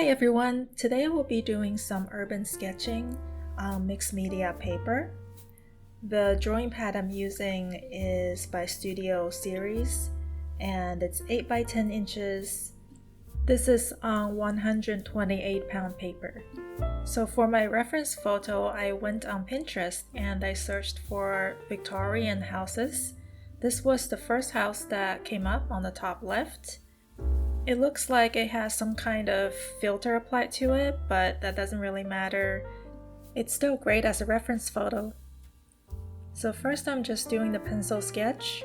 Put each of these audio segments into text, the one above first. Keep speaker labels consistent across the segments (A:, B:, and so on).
A: Hi everyone! Today I will be doing some urban sketching on mixed media paper. The drawing pad I'm using is by Studio Series and it's 8 by 10 inches. This is on 128-pound paper. So for my reference photo, I went on Pinterest and I searched for Victorian houses. This was the first house that came up on the top left. It looks like it has some kind of filter applied to it, but that doesn't really matter. It's still great as a reference photo. So first I'm just doing the pencil sketch.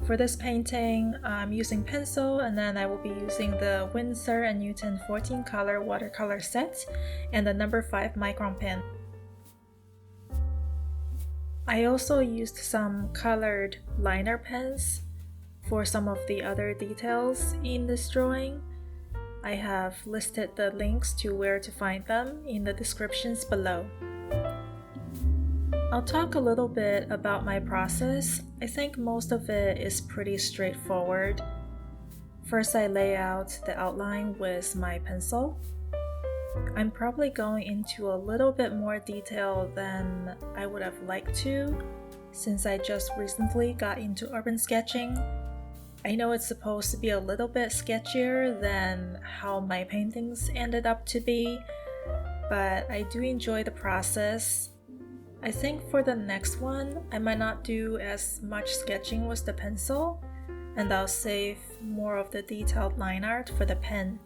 A: For this painting, I'm using pencil and then I will be using the Winsor & Newton 14 color watercolor set and the number 5 micron pen. I also used some colored liner pens for some of the other details in this drawing. I have listed the links to where to find them in the descriptions below. I'll talk a little bit about my process. I think most of it is pretty straightforward. First, I lay out the outline with my pencil. I'm probably going into a little bit more detail than I would have liked to, since I just recently got into urban sketching. I know it's supposed to be a little bit sketchier than how my paintings ended up to be, but I do enjoy the process. I think for the next one, I might not do as much sketching with the pencil, and I'll save more of the detailed line art for the pen.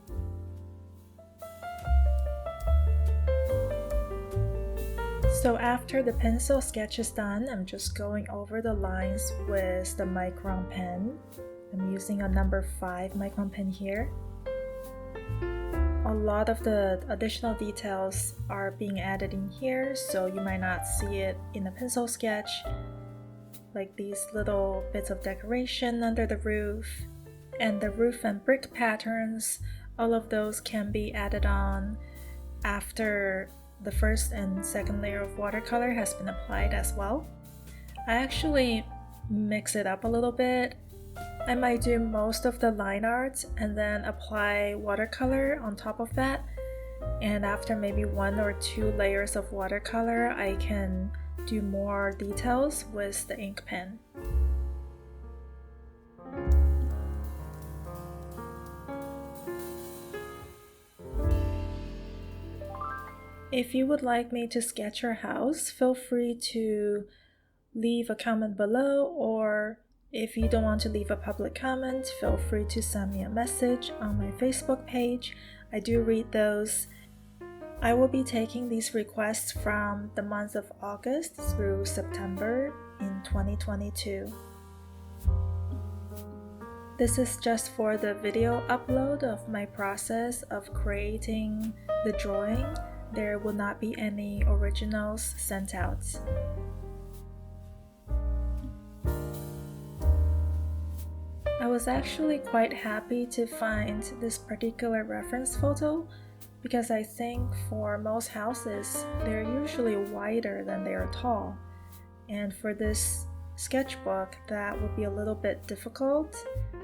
A: So after the pencil sketch is done, I'm just going over the lines with the micron pen. I'm using a number 5 micron pen here. A lot of the additional details are being added in here, so you might not see it in the pencil sketch, like these little bits of decoration under the roof, and the roof and brick patterns. All of those can be added on after the first and second layer of watercolor has been applied as well. I actually mix it up a little bit. I might do most of the line art and then apply watercolor on top of that, and after maybe 1 or 2 layers of watercolor I can do more details with the ink pen. If you would like me to sketch your house, feel free to leave a comment below, or if you don't want to leave a public comment, feel free to send me a message on my Facebook page. I do read those. I will be taking these requests from the month of August through September in 2022. This is just for the video upload of my process of creating the drawing. There will not be any originals sent out. I was actually quite happy to find this particular reference photo because I think for most houses they're usually wider than they are tall, and for this sketchbook that would be a little bit difficult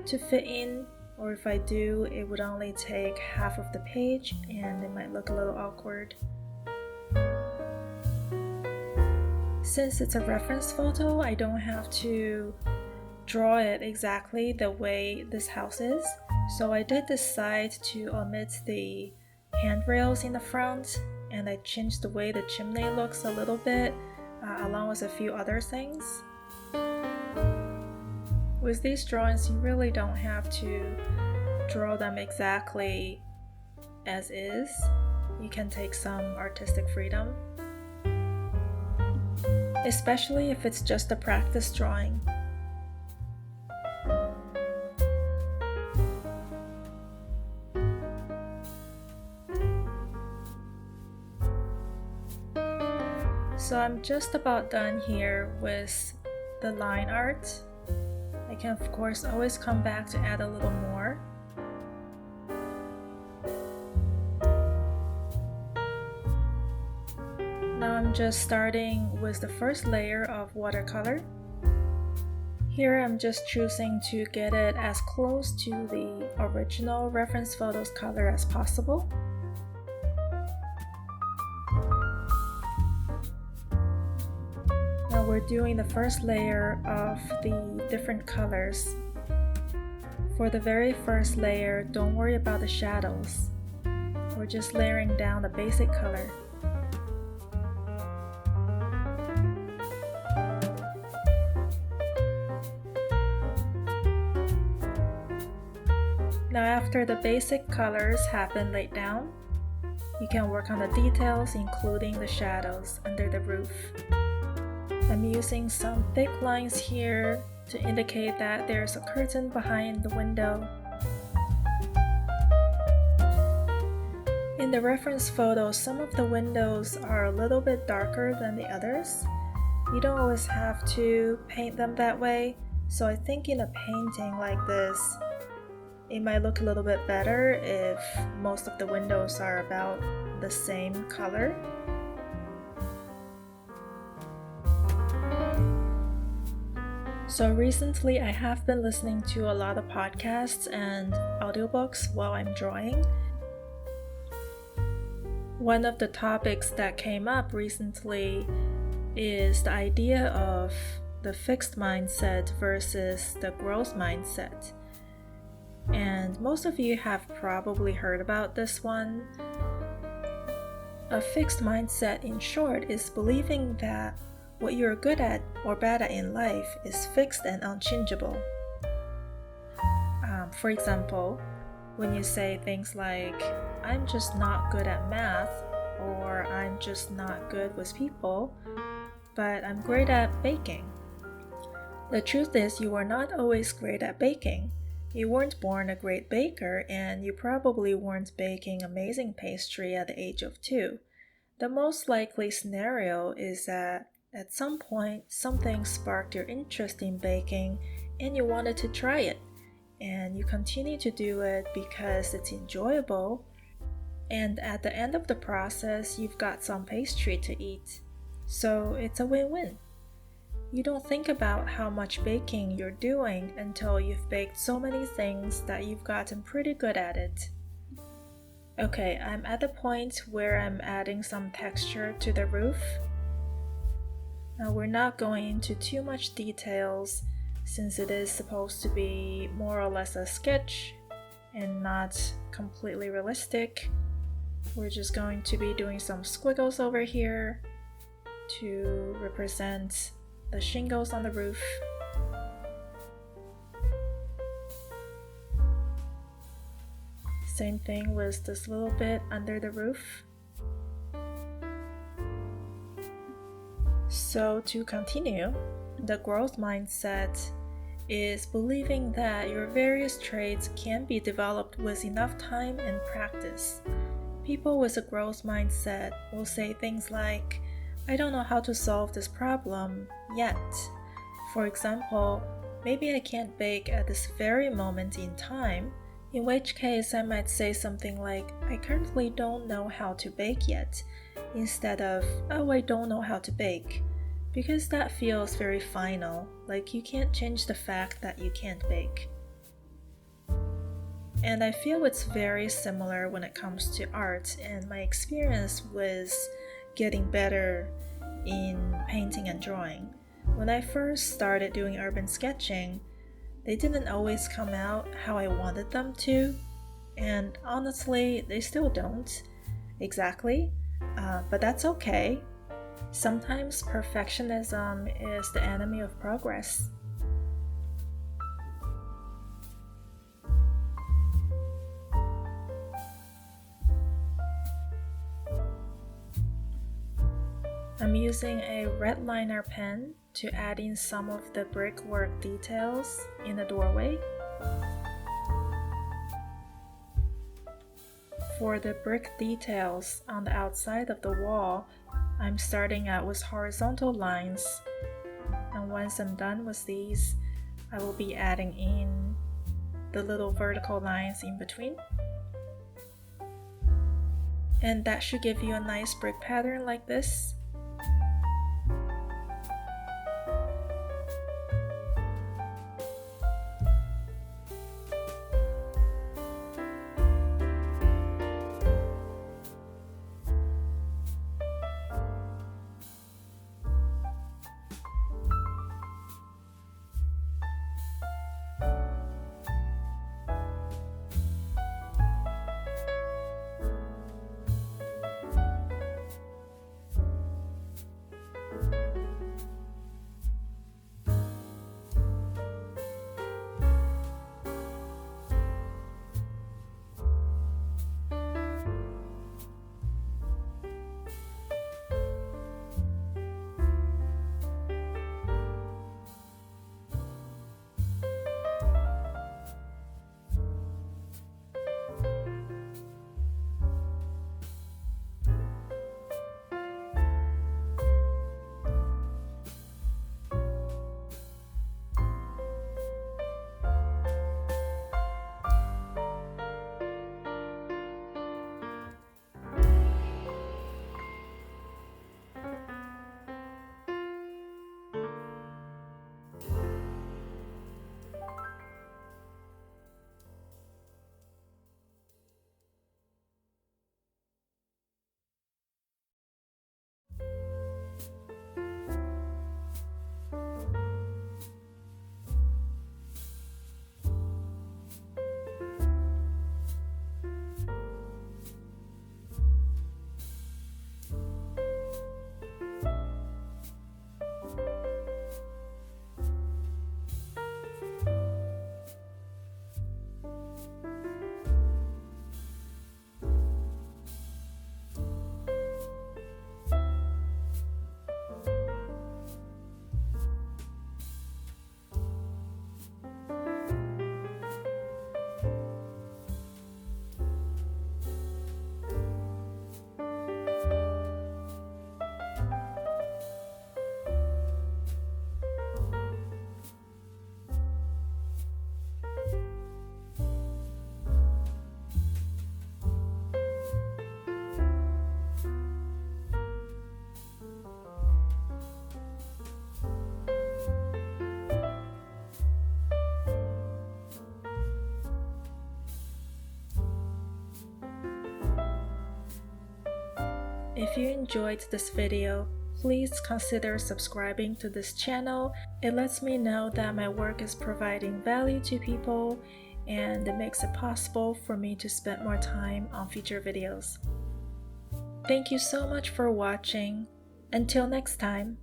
A: to fit in, or if I do, it would only take half of the page and it might look a little awkward. Since it's a reference photo, I don't have to draw it exactly the way this house is, so I did decide to omit the handrails in the front, and I changed the way the chimney looks a little bit, along with a few other things. With these drawings, you really don't have to draw them exactly as is. You can take some artistic freedom, especially if it's just a practice drawing. So I'm just about done here with the line art. I can of course always come back to add a little more. Now I'm just starting with the first layer of watercolor. Here I'm just choosing to get it as close to the original reference photo's color as possible. Now we're doing the first layer of the different colors. For the very first layer, don't worry about the shadows. We're just layering down the basic color. Now after the basic colors have been laid down, you can work on the details, including the shadows under the roof. I'm using some thick lines here to indicate that there's a curtain behind the window. In the reference photo, some of the windows are a little bit darker than the others. You don't always have to paint them that way, so I think in a painting like this, it might look a little bit better if most of the windows are about the same color. So recently I have been listening to a lot of podcasts and audiobooks while I'm drawing. One of the topics that came up recently is the idea of the fixed mindset versus the growth mindset. And most of you have probably heard about this one. A fixed mindset, in short, is believing that what you're good at or bad at in life is fixed and unchangeable. For example, when you say things like, I'm just not good at math, or I'm just not good with people, but I'm great at baking. The truth is, you are not always great at baking. You weren't born a great baker, and you probably weren't baking amazing pastry at the age of 2. The most likely scenario is that at some point, something sparked your interest in baking and you wanted to try it, and you continue to do it because it's enjoyable, and at the end of the process, you've got some pastry to eat. So it's a win-win. You don't think about how much baking you're doing until you've baked so many things that you've gotten pretty good at it. Okay, I'm at the point where I'm adding some texture to the roof. Now we're not going into too much details since it is supposed to be more or less a sketch and not completely realistic. We're just going to be doing some squiggles over here to represent the shingles on the roof. Same thing with this little bit under the roof. So to continue, the growth mindset is believing that your various traits can be developed with enough time and practice. People with a growth mindset will say things like, I don't know how to solve this problem yet. For example, maybe I can't bake at this very moment in time, in which case I might say something like, I currently don't know how to bake yet, instead of, oh, I don't know how to bake, because that feels very final, like you can't change the fact that you can't bake. And I feel it's very similar when it comes to art and my experience with getting better in painting and drawing. When I first started doing urban sketching, they didn't always come out how I wanted them to, and honestly, they still don't exactly, but that's okay. Sometimes perfectionism is the enemy of progress. I'm using a red liner pen to add in some of the brickwork details in the doorway. For the brick details on the outside of the wall, I'm starting out with horizontal lines, and once I'm done with these, I will be adding in the little vertical lines in between. And that should give you a nice brick pattern like this. If you enjoyed this video, please consider subscribing to this channel. It lets me know that my work is providing value to people, and it makes it possible for me to spend more time on future videos. Thank you so much for watching. Until next time.